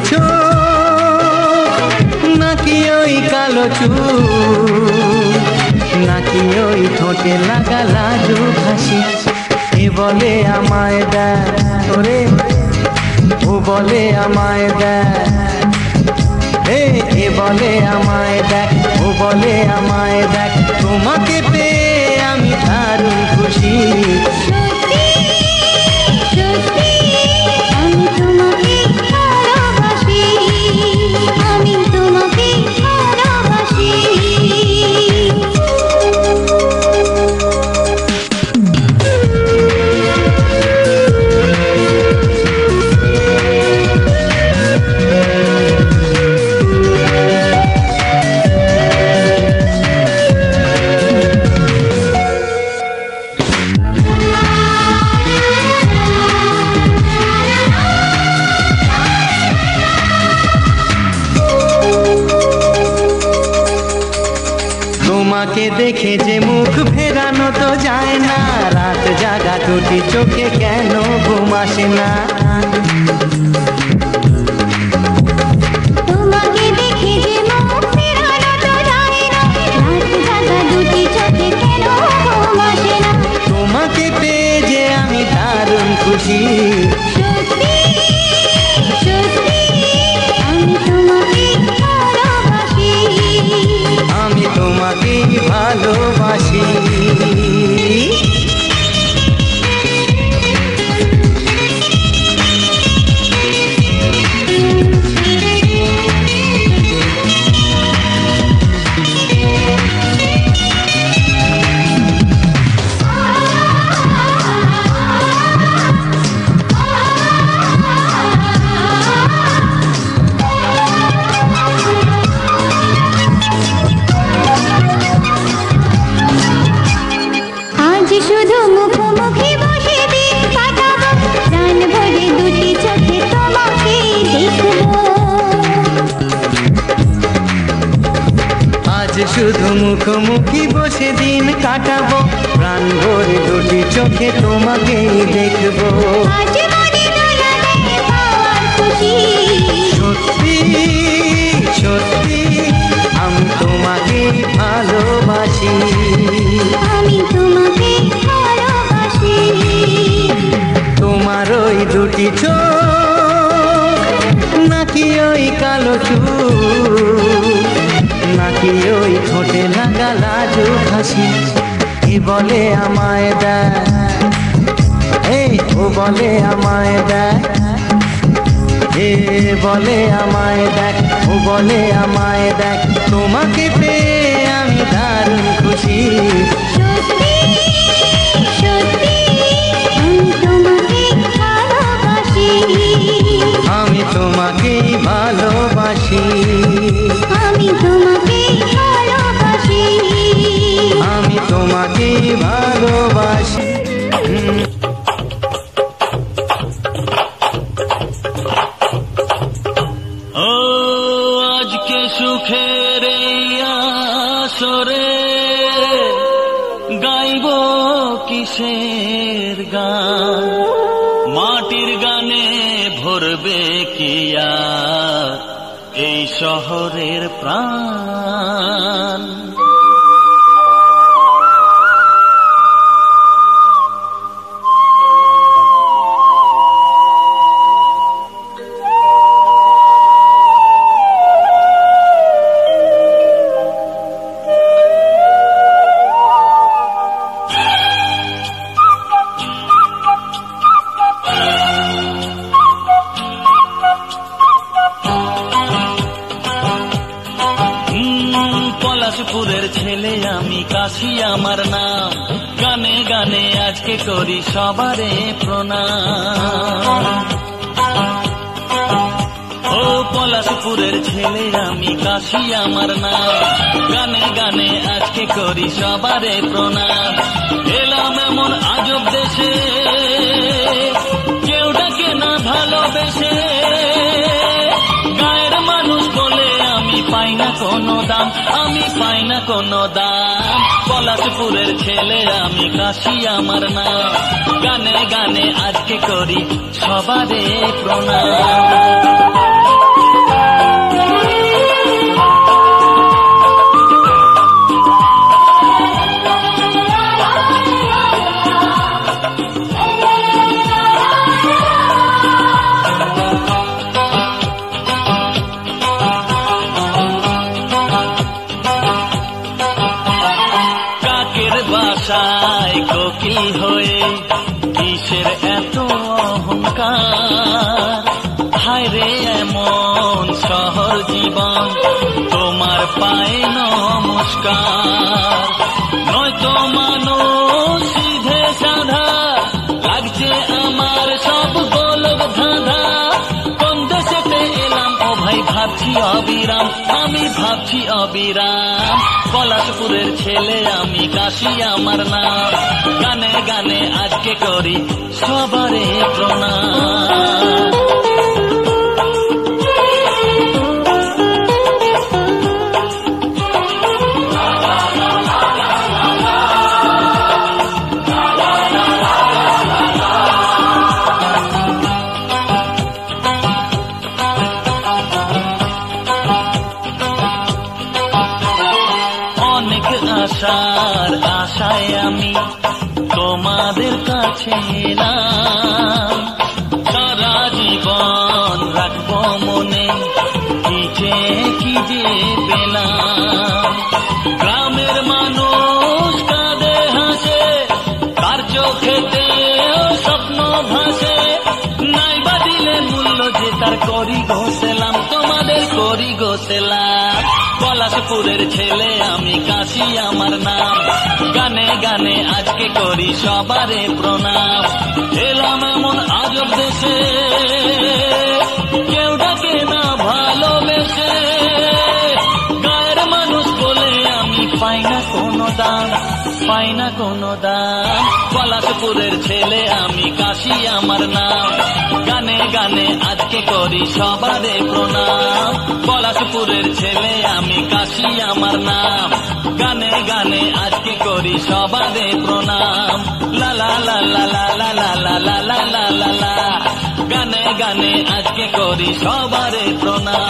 চোখ নাকি ওই কালো চুল নাকি ওই ঠোঁটে লাগা লাজুক হাসি। এ বলে আমায় দেখ ওরে ও বলে আমায় দেখ এ বলে আমায় দেখ ও বলে আমায় দেখ তোমাকে পেয়ে আমি দারুণ খুশি। তোমাকে দেখে যে মুখ ফেরানো তো যায় না, রাত জাগা দুটি চোখে কেন ঘুম আসে না। তোমাকে দেখে যে মুখ ফেরানো তো যায় না, রাত জাগা দুটি চোখে কেন ঘুম আসে না। তোমাকে পেয়ে যে আমি দারুণ খুশি। সত্যি সত্যি আমি তোমাকে ভালোবাসি, আমি তোমাকে ভালোবাসি। শুধু মুখোমুখি বসে দিন কাটাবো, প্রাণ ভরে দুটি চোখে তোমাকে দেখবো। আজ শুধু মুখোমুখি বসে দিন কাটাবো, প্রাণ ভরে দুটি চোখে তোমাকেই দেখবো। আজ মনে দোলালে পাওয়ার খুশি। সত্যি সত্যি আমি তোমাকে ভালোবাসি। আমি তোমাকে ভালোবাসি। তোমার ওই দুটি চোখ নাকি ওই কালো চুল নাকি ওই ঠোঁটে লাগা লাজুক হাসি। এ বলে আমায় দেখ ও বলে আমায় দেখ এ বলে আমায় দেখ ও বলে আমায় দেখ তোমাকে পেয়ে আমি দারুণ খুশি। সত্যি সত্যি আমি তোমাকে ভালোবাসি। আমি তোমাকেই ভালোবাসি। আমি তোমাকে ভালোবাসি। আমি তোমাকেই ভালোবাসি। ও আজকে সুখের আসরে গাইব কিসের গান, মাটির গানে ভরবে কিয়া এই শহরের প্রাণ। পলাশপুরের ছেলে আমি, কাশি আমার নাম, গানে গানে আজকে করি সবারে প্রণাম। ও পলাশপুরের ছেলে আমি, কাশি আমার নাম, গানে গানে আজকে করি সবারে প্রণাম। এলাম এমন আজব দেশে কেউ ডাকে না ভালোবেসে, গায়ের মানুষ বলে আমি পাই না কোনো দাম, আমি পাই না কোনো দাম। পলাশপুরের ছেলে আমি, কাশি আমার নাম, গানে গানে আজকে করি সবারে প্রণাম। পাখির বাসায় কোকিল হয়ে কিসের এত অহংকার, হায় রে এমন শহর জীবন তোমার পায়ে নমস্কার। নয়তো মানুষ সিধে সাধা লাগছে আমার সব গোলক ধাঁধা, কোন দেশেতে এলাম ও ভাই ভাবছি অবিরাম, আমি ভাবছি অবিরাম। পলাশপুরের ছেলে আমি, কাশি আমার নাম, গানে গানে আজকে করি সবারে প্রণাম। আশার আশায় আমি তোমাদের কাছে এলাম, সারা জীবন রাখবো মনে কি যে পেলাম। গ্রামের মানুষ কাঁদে হাসে, তার চোখেতে স্বপ্ন ভাসে, নাই বা দিলে মূল্য যে তার করি গোসেলাম, তোমাদের করি গোসেলাম। পলাশপুরের ছেলে আমি, কাশি আমার নাম, গানে গানে আজকে করি সবারে প্রণাম। এলাম এমন আজব দেশে কেউ ডাকে না ভালোবেসে, গায়ের মানুষ বলে আমি পাই না কোনো দাম, পাই না কোনো দাম। পলাশপুরের ছেলে আমি, কাশি আমার নাম, গানে গানে আজকে করি সবারে প্রণাম। পলাশপুরের ছেলে আমি, কাশি আমার নাম, গানে গানে আজকে করি সবারে প্রণাম। লা লা লা লা লা লা লা লা লা লা লা লা লা, গানে গানে আজকে করি সবারে প্রণাম।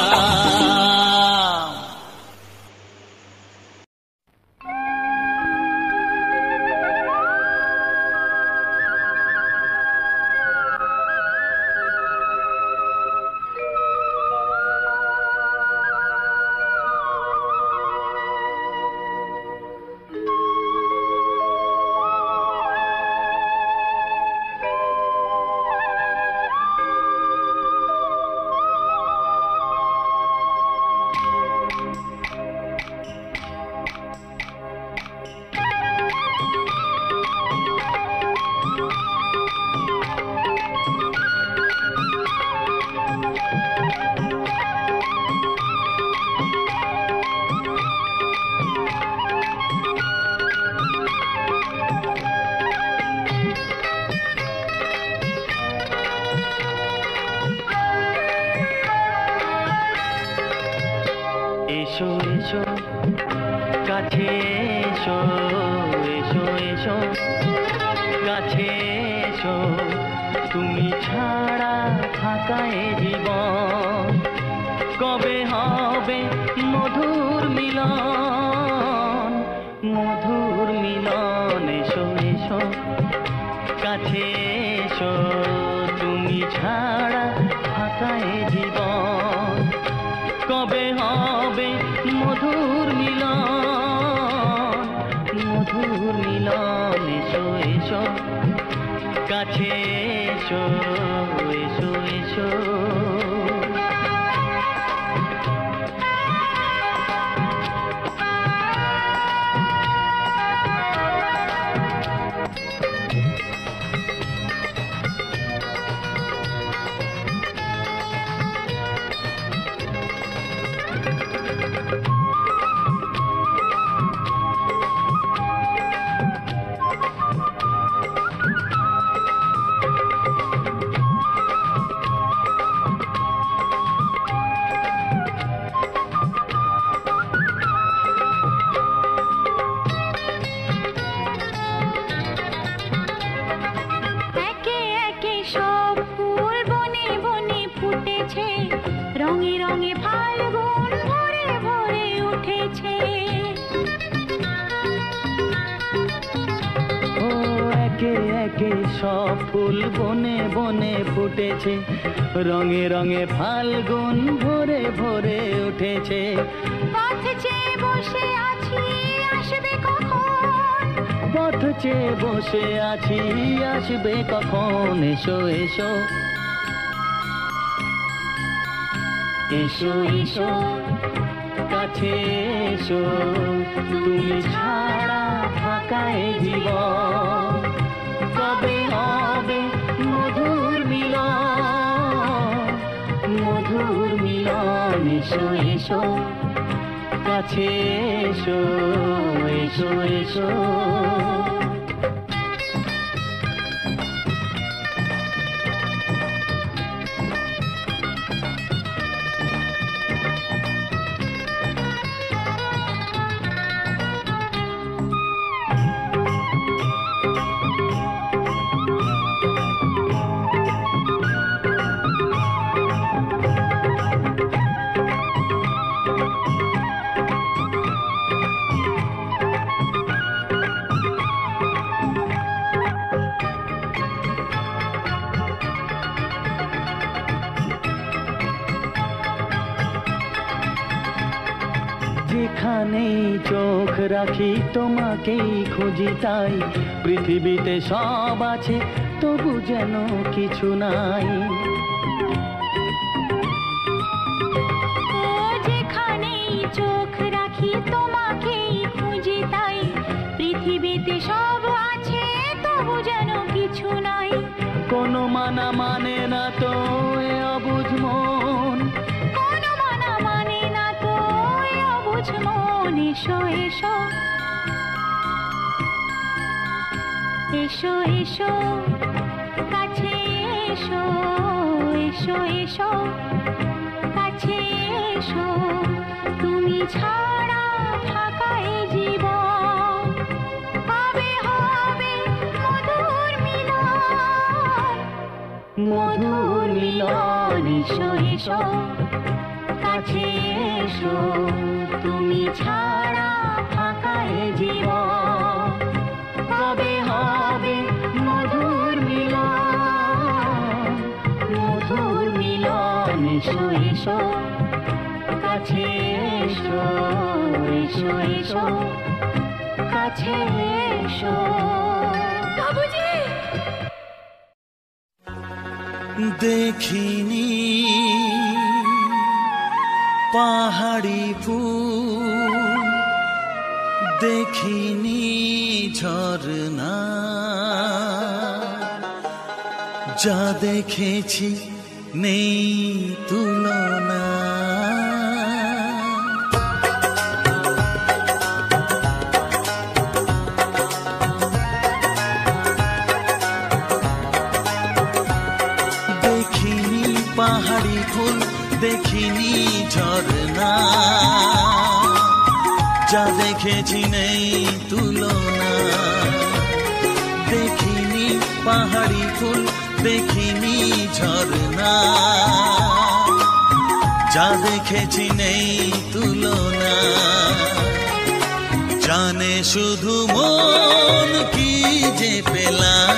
এসো এসো কাছে এসো, এসো এসো কাছে এসো, তুমি ছাড়া ফাঁকা এ জীবন, কবে হবে মধুর মিলন, মধুর মিলন। এসো এসো কাছে এসো, তুমি ছাড়া ফাঁকা এ জীবন, কবে হবে মধুর মিলন, মধুর মিলন। এসো এসো কাছে এসো, এসো এসো। রঙে রঙে ফাল্গুন ভরে ভরে উঠেছে। ও একে একে সব ফুল বনে বনে ফুটেছে, রঙে রঙে ফাল্গুন ভরে ভরে উঠেছে। পথ চেয়ে বসে আছি, আসবে কখন চেয়ে বসে আছি, আসবে কখন? এসো এসো এসো এসো কাছে এসো, তুমি ছাড়া ফাঁকা এ জীবন, কবে হবে মধুর মিলন, মধুর মিলন। এসো এসো কাছে এসো, এসো এসো। যেখানেই চোখ রাখি তোমাকেই খুঁজি, তাই পৃথিবীতে সব আছে তবু যেন কিছু নাই। যেখানেই চোখ রাখি তোমাকেই খুঁজি, তাই পৃথিবীতে সব আছে তবু যেন কিছু নাই। কোনো মানা মানে না তো এ অবুঝ মন, কোনো মানা মানে না তো এ অবুঝ মন। এসো এসো এসো এসো কাছে এসো, এসো এসো কাছে এসো, তুমি ছাড়া ফাঁকা এ জীবন, কবে হবে মধুর মিলন, মধুর মিলন। এসো এসো কাছে এসো, তুমি ছাড়া ফাঁকা এ জীবন, কবে হবে মধুর মিলন, মধুর মিলন। এসো এসো কাছে এসো, এসো এসো কাছে এসো। বাবুজি দেখিনি পাহাড়ি ফুল, দেখিনি ঝরনা, যা দেখেছি নেই তুলনা। দেখিনি পাহাড়ি ফুল, দেখিনি ঝরনা, যা দেখেছি নেই তুলনা। দেখিনি পাহাড়ি ফুল, দেখিনি ঝরনা, যা দেখেছি নেই তুলনা। জানে শুধু মন কি যে পেলাম,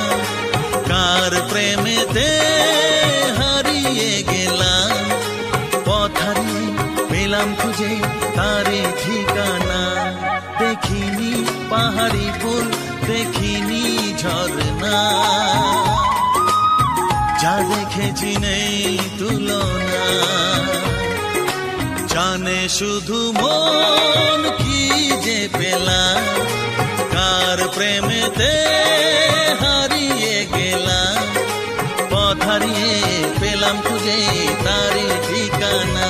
কার প্রেমেতে হারিয়ে গেলাম, পথ হারিয়ে পেলাম খুঁজে তারে ঠিকানা। দেখিনি পাহাড়ি ফুল, দেখিনি ঝরনা, যা দেখেছি নেই তুলনা। জানে শুধু মন কি যে পেলাম, কার প্রেমেতে হারিয়ে গেলাম, পথ হারিয়ে পেলাম খুঁজে তারে ঠিকানা।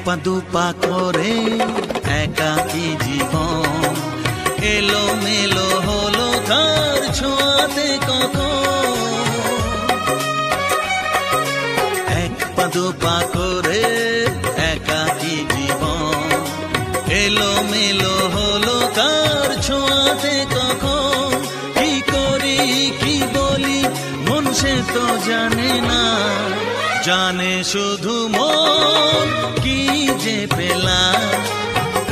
পা দুপা করে একাকী জীবন, এলো মেলো হলো কার ছোঁয়াতে কখন। এক পা দুপা করে একাকী জীবন, এলো মেলো হলো কার ছোঁয়াতে কখন। কি করি কি বলি মন সে তো জানে না, জানে শুধু মন কি যে পেলাম,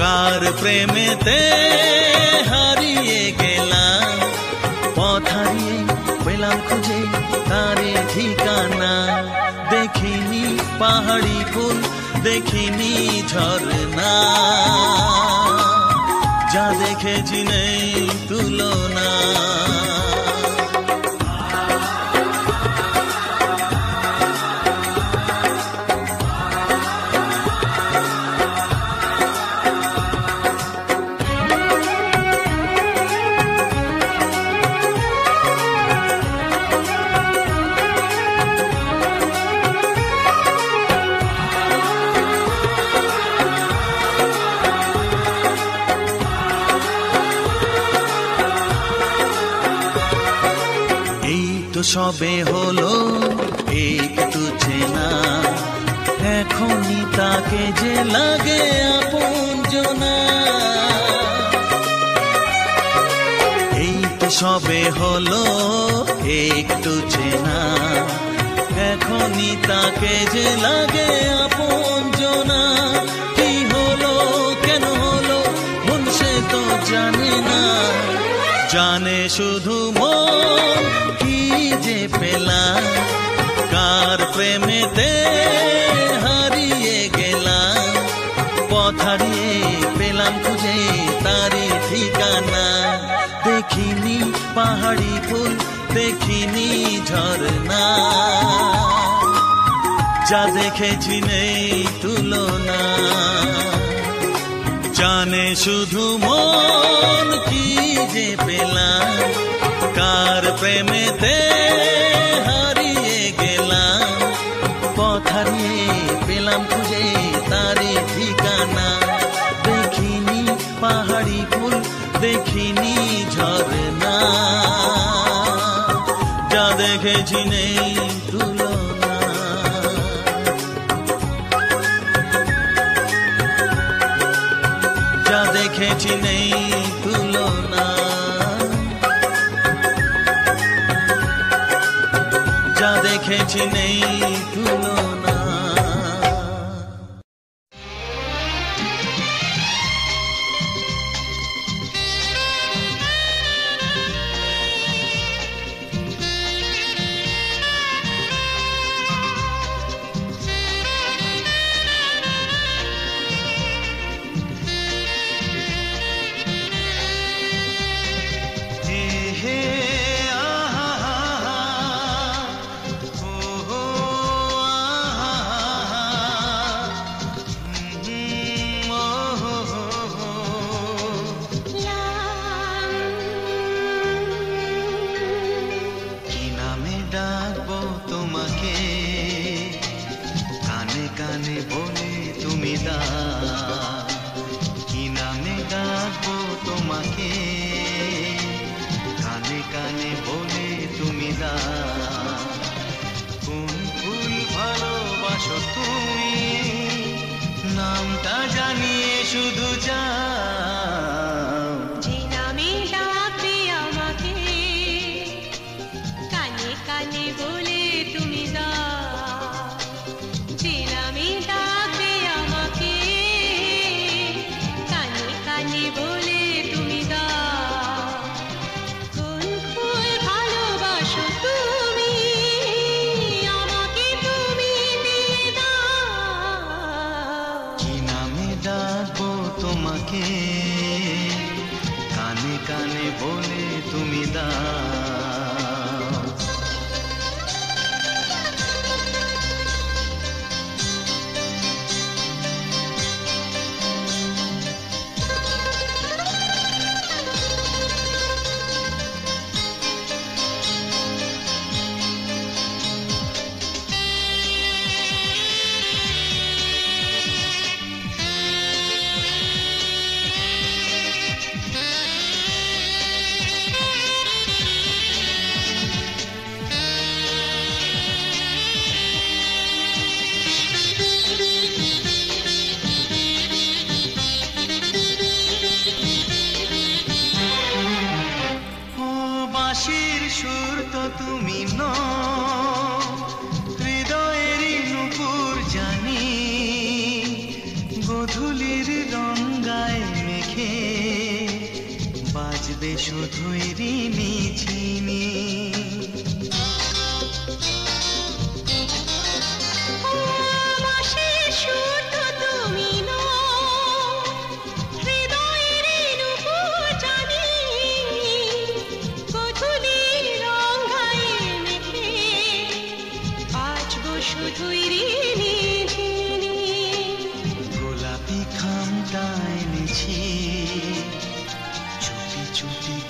কার প্রেমেতে হারিয়ে গেলাম, পাহাড়ি ফুল দেখিনি ঝরনা, যা দেখেছি নেই তুলনা। সবে হলো একটু চেনা, এখনই তাকে যে লাগে আপনজনা। এই তো সবে হলো একটু চেনা, এখনই তাকে যে লাগে আপনজনা। কি হলো কেন হলো মন সে তো জানে না, জানে শুধু মন কি যে পেলাম, কার প্রেমেতে হারিয়ে গেলাম। পথ হারিয়ে পেলাম খুঁজে তারি ঠিকানা, দেখিনি পাহাড়ি ফুল দেখিনি ঝরনা, যা দেখেছি নেই তুলনা। জানে শুধু মন কি যে পেলাম, কার প্রেমেতে হারিয়ে গেলাম। পথ হারিয়ে পেলাম খুঁজে তারি ঠিকানা, দেখিনি পাহাড়ি ফুল দেখিনি ঝরনা, যা দেখেছি নেই তুলনা। যা দেখেছি নেই তুলনা, যা দেখেছি নেই তুলনা।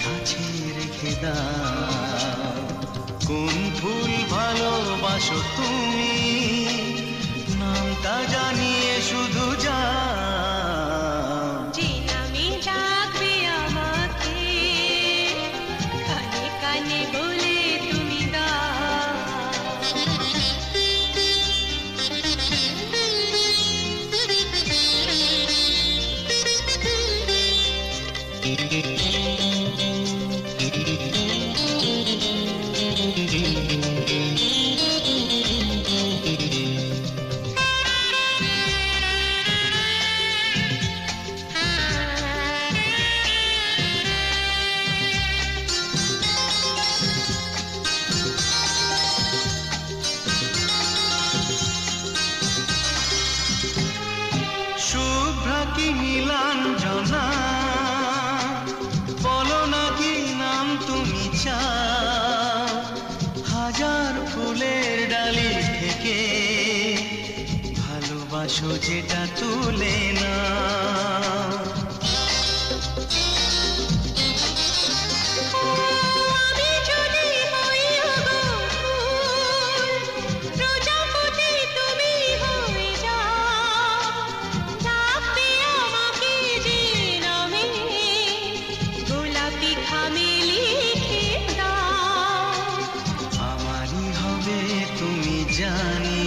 কাছে রেখে দাও। কোন ফুল ভালোবাসো তুমি, নামটা জানিয়ে শুধু যাও। যে নামে ডাকবে আমাকে, কানে কানে বলে তুমি দাও। শুভ্রা কি নীলাঞ্জনা, বলো না কি নাম তুমি চাও। হাজার ফুলের ডালি থেকে ভালোবাসো যেটা তুলে না। আমি যদি হই ওগো ফুল, প্রজাপতি তুমি হয়ে যাও। ডাকবে আমাকে যে নামে, গোলাপি খামে লিখে দাও। আমারই হবে তুমি জানি,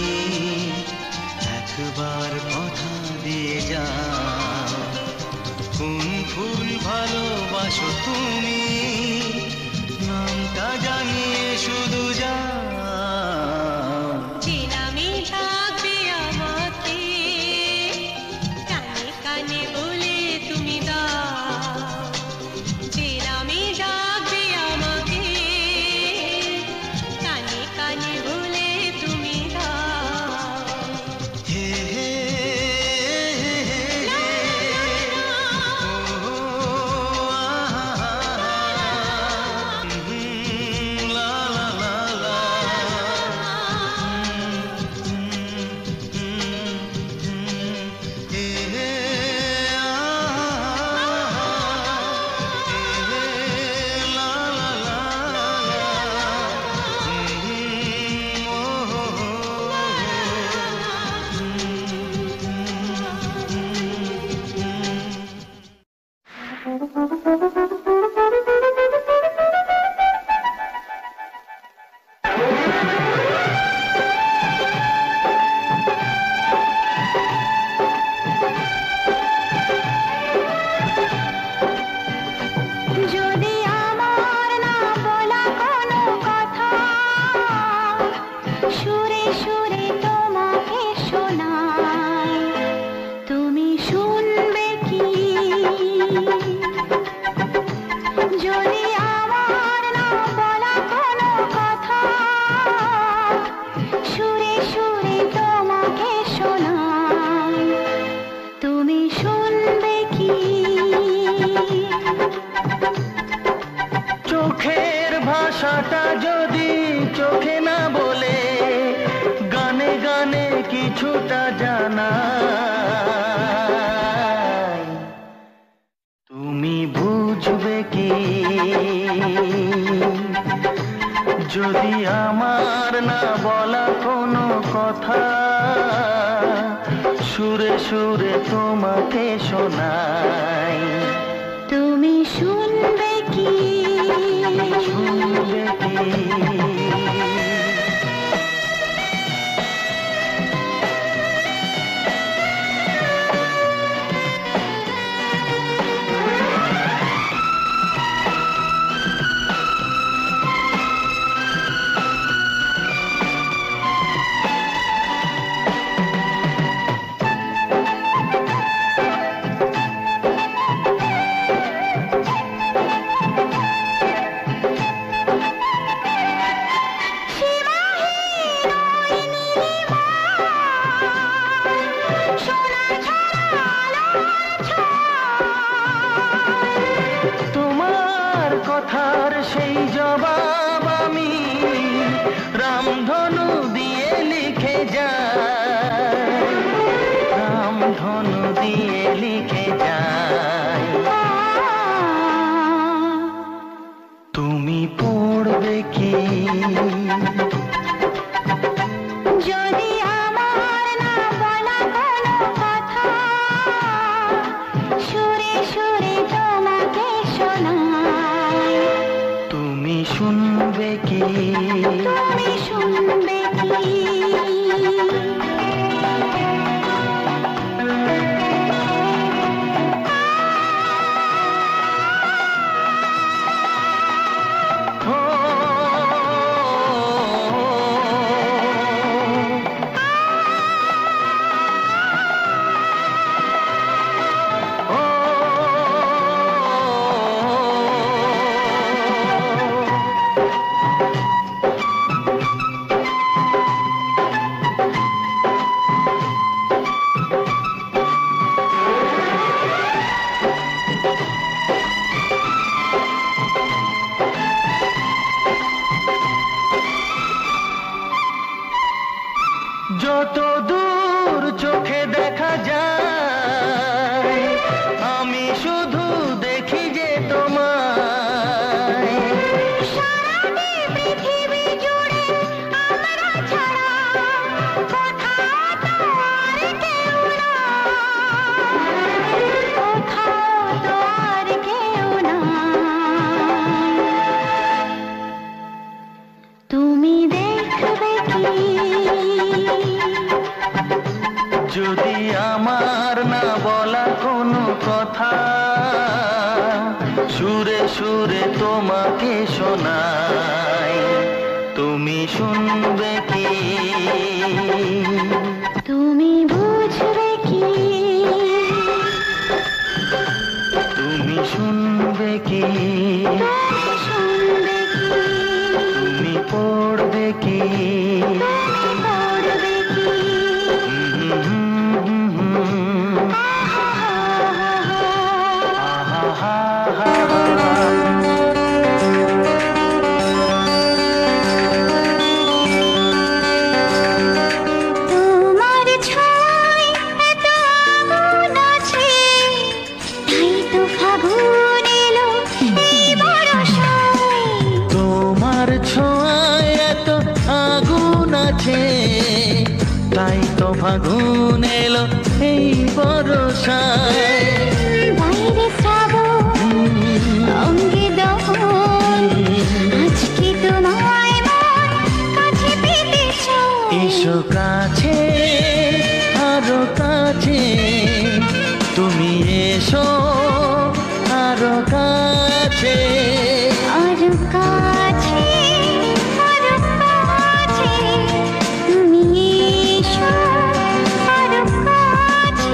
একবার কথা দিয়ে যাও। কোন ফুল ভালোবাসো তুমি, নামটা জানিয়ে শুধু যাও। যে নামে ডাকবে আমাকে, কানে কানে বলে তুমি দাও। যে নামে ডাকবে আমাকে, কানে কানে বলে তুমি দাও। হে হে হে ও লা লা লা লা। হে হে লা লা লা যদি আমার না বলা কোনো কথা, সুরে সুরে তোমাকে শোনাই, তুমি শুনবে কি? যদি আমার না বলা কোনো কথা, সুরে সুরে তোমাকে শোনাই, তুমি শুনবে কি? চোখের ভাষাটা যদি চোখে না বলে, গানে গানে কিছুটা জানাই, তুমি বুঝবে কি? যদি আমার না বলা কোনো কথা, সুরে সুরে তোমাকে শোনাই, তুমি শুনবে কি? শুনবে কি? কথার সেই জবাব আমি রামধনু দিয়ে লিখে যাই, রামধনু দিয়ে লিখে যাই। তুমি পড়বে কি যদি আমার না বলা কোনো কথা সুরে সুরে তোমাকে শোনাই, তুমি শুনবে কি তুমি শুনবে কি? যত দূর চোখে দেখা যায় আমি শুধু দেখি যে তোমায়, সারাটি পৃথিবী জুড়ে আমরা ছাড়া কোথাও তো আর কেউ নাই, কোথাও তো আর কেউ নাই। তুমি দেখবে কি যদি আমার না বলা কোনো কথা সুরে সুরে তোমাকে শোনাই, তুমি শুনবে কি তুমি বুঝবে কি তুমি শুনবে কি তুমি শুনবে কি তুমি পড়বে কি তুমি পড়বে কি? তোমার ছয় এত আগুন আছে তাই তো ফাগুন এলো এই বরষায়, তোমার ছোঁয়ায় এত আগুন আছে তাই তো ফাগুন এলো এই বরষায়, বাইরে শ্রাবণ অঙ্গে দহন আজকে তোমায় মন কাছে পেতে চায়, এসো কাছে আরো কাছে তুমি এসো আরো কাছে, আরো কাছে আরো কাছে তুমি এসো আরো কাছে।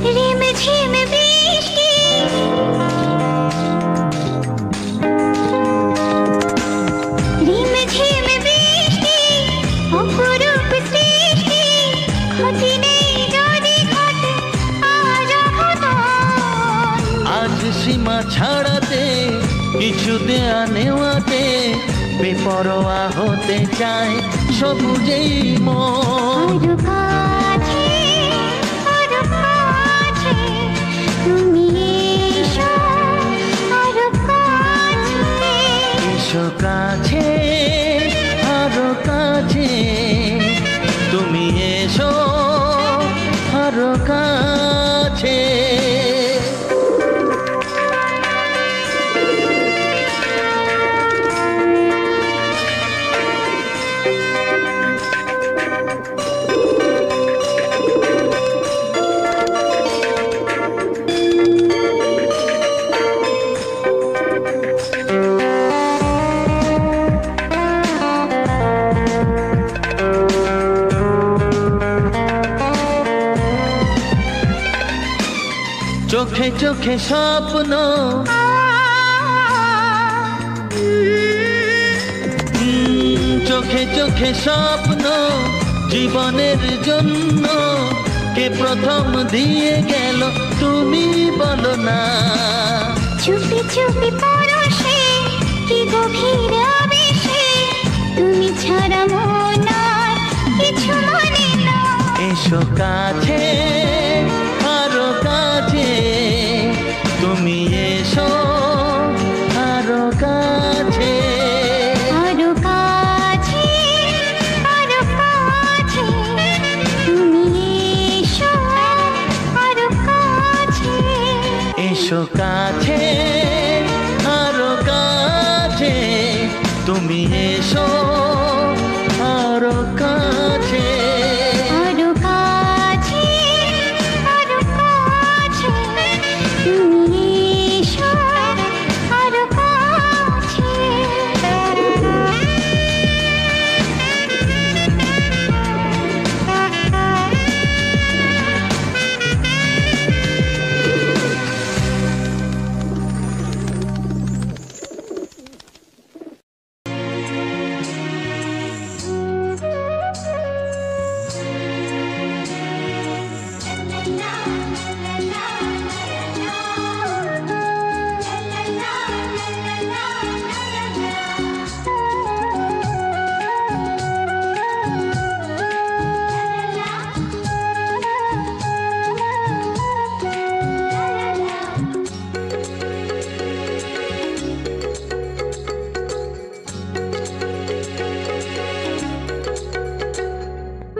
ঝিমঝিম বৃষ্টি ঝিমঝিম বৃষ্টি অপরূপ সৃষ্টি ক্ষতি নেই যদি ঘটে আজ অঘটন, আজ সীমা ছাড়াতে কিছু দেয়া নেওয়াতে বেপরোয়া হতে চায় সবুজেই মন, আরো কাছে আরো কাছে তুমি এসো আরো কাছে, এসো কাছে আরো কাছে তুমি এসো আরো কাছে। চোখে চোখে স্বপ্ন, চোখে চোখে স্বপ্ন জীবনের জন্য কে প্রথম দিয়ে গেল তুমি বলো না। চুপি চুপি পরশে কি গভীর আবেশে তুমি ছাড়া মন আর কিছু মনে না। এসো কাছে আরো কাছে, তুমি এসো আরো কাছে, আরো কাছে আরো কাছে, তুমি এসো আরো কাছে। এসো কাছে আরো কাছে, তুমি এসো আরো কাছে। আরো কাছে আরো কাছে, তুমি এসো আরো কাছে।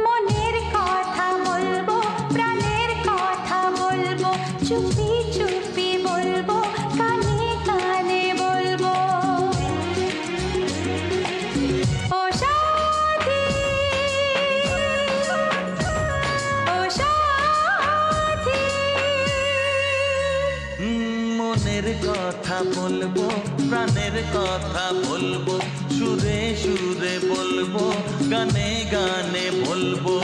মনের কথা বলবো, প্রাণের কথা বলবো, চুপি চুপি বলবো, কানে কানে বলবো। ও সাথী, ও সাথী। মনের কথা বলবো, প্রাণের কথা বলবো, সুরে সুরে বলবো, গানে গানে বলবো।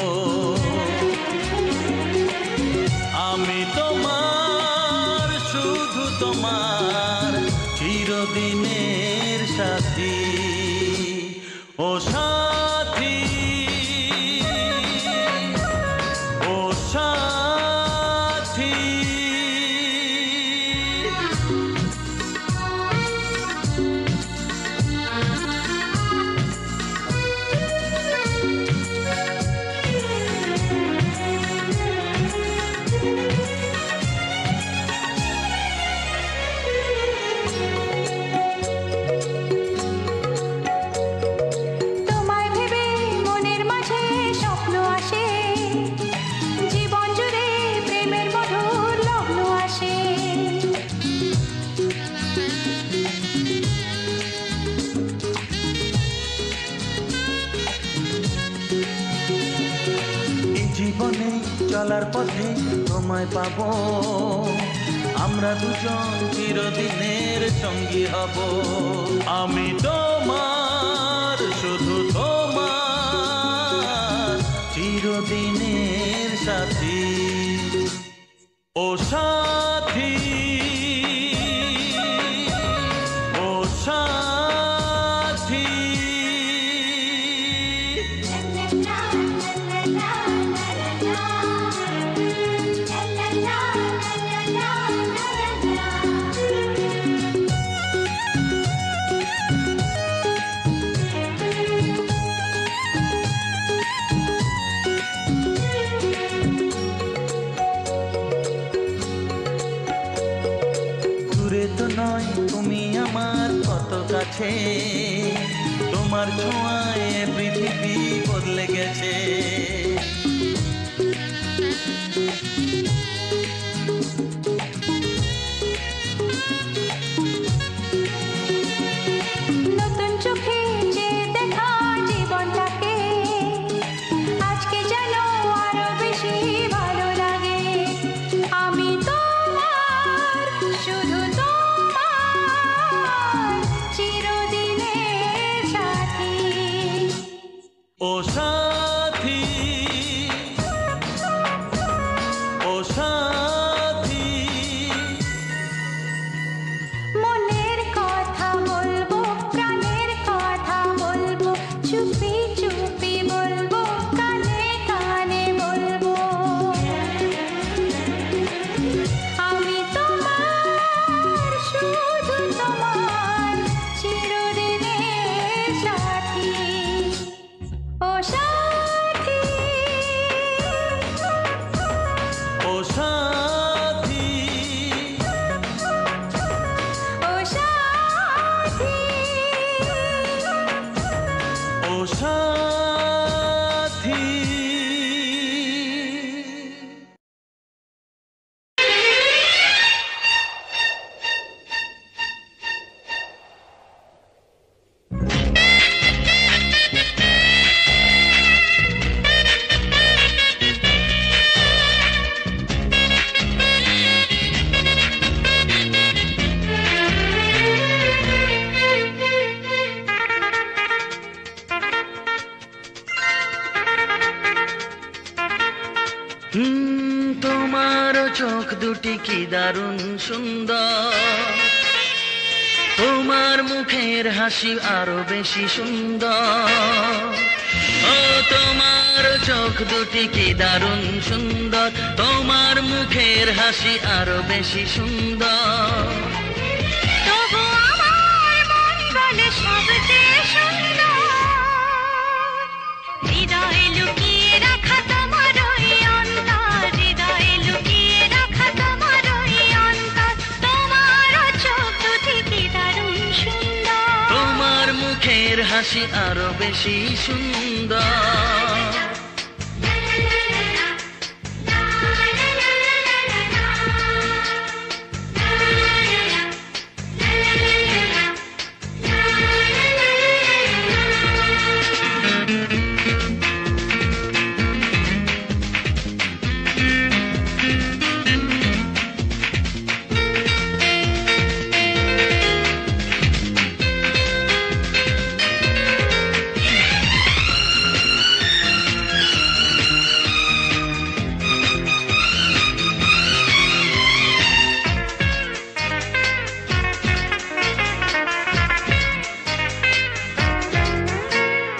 আমি তোমার, শুধু তোমার, চিরদিনের সাথী। ও সাথী, ও সাথী। তোমায় ভেবে মনের মাঝে স্বপ্ন আসে, জীবন জুড়ে প্রেমের মধুর লগ্ন আসে। এই জীবনে চলার পথে তোমায় পাবো, আমরা দুজন চিরদিনের সঙ্গী হব। আমি তোমার, শুধু তোমার, চিরদিনের সাথী। ও সাথী, ও সাথী। দূরে তো নয় তুমি আমার কত কাছে, তোমার ছোঁয়ায় পৃথিবী বদলে গেছে। নতুন চোখে যে দেখা জীবনটাকে আজকে যেন আরো বেশি ভালো লাগে। আমি তোমার, শুধু তোমার, চিরদিনের সাথী। ও সাথী, তোমার চোখ দুটি কি দারুণ সুন্দর, তোমার মুখের হাসি আরো বেশি সুন্দর। ও তোমার চোখ দুটি কি দারুণ সুন্দর, তোমার মুখের হাসি আরো বেশি সুন্দর। তবু আমার মন বলে সবচেয়ে সুন্দর, হৃদয়ে লুকিয়ে রাখা তোমার ওই অন্তর, হৃদয়ে লুকিয়ে রাখা তোমার ওই অন্তর। তোমার চোখ দুটি কি দারুণ সুন্দর, তোমার মুখের হাসি আরো বেশি সুন্দর।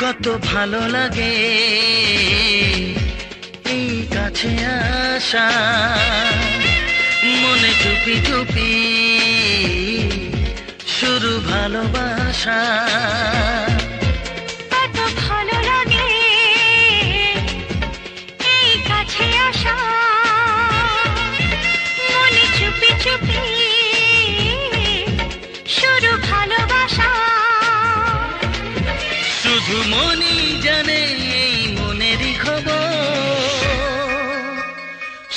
কত ভালো লাগে এই কাছে আসা, মনে চুপি চুপি শুরু ভালোবাসা। কত ভালো লাগে এই কাছে আসা, মনে চুপি চুপি শুরু ভালোবাসা। শুধু মনই জানে এই মনেরই খবর,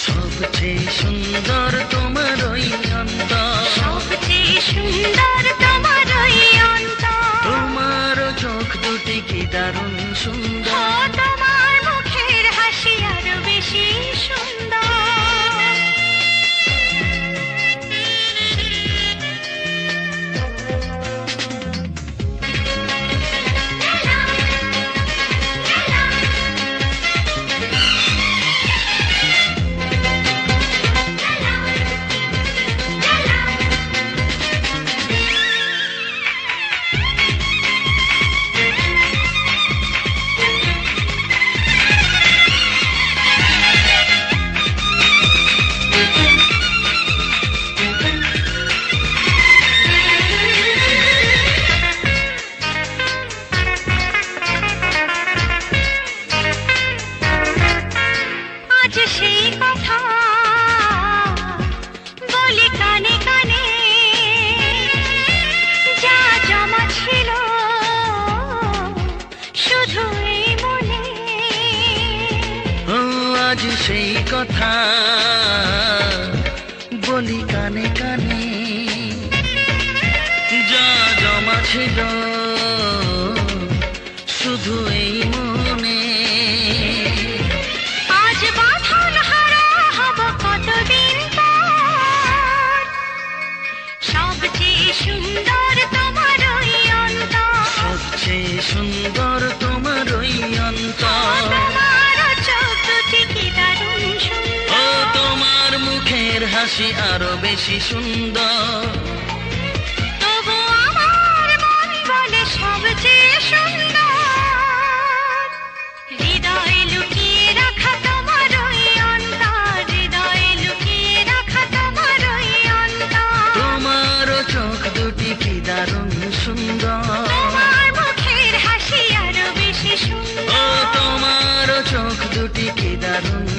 সবচেয়ে সুন্দর তোমার ওই অন্তর, সবচেয়ে সুন্দর তোমার ওই অন্তর। তোমার চোখ দুটি কি দারুণ সুন্দর, তোমার মুখের হাসি আরো বেশি সুন্দর। আজ সেই কথা বলি কানে কানে, যা জমা ছিল শুধু এই মনে। ও আজ সেই কথা বলি কানে কানে, যা জমা ছিল শুধু এই মনে। আজ বাঁধন হারা হব কতদিন পর, সবচেয়ে সুন্দর তোমার ওই অন্তর, সবচেয়ে সুন্দর তোমার ওই অন্তর। তোমার চোখ দুটি কি দারুণ ও সুন্দর, তোমার মুখের হাসি আরো বেশি সুন্দর। তবু আমার মন বলে সবচেয়ে সুন্দর, হৃদয়ে লুকিয়ে রাখা তোমার ওই অন্তর, হৃদয়ে লুকিয়ে রাখা তোমার ওই অন্তর। তোমার চোখ দুটি কি দারুণ সুন্দর, তোমার মুখের হাসি আরো বেশি সুন্দর। ও তোমার চোখ দুটি কি দারুণ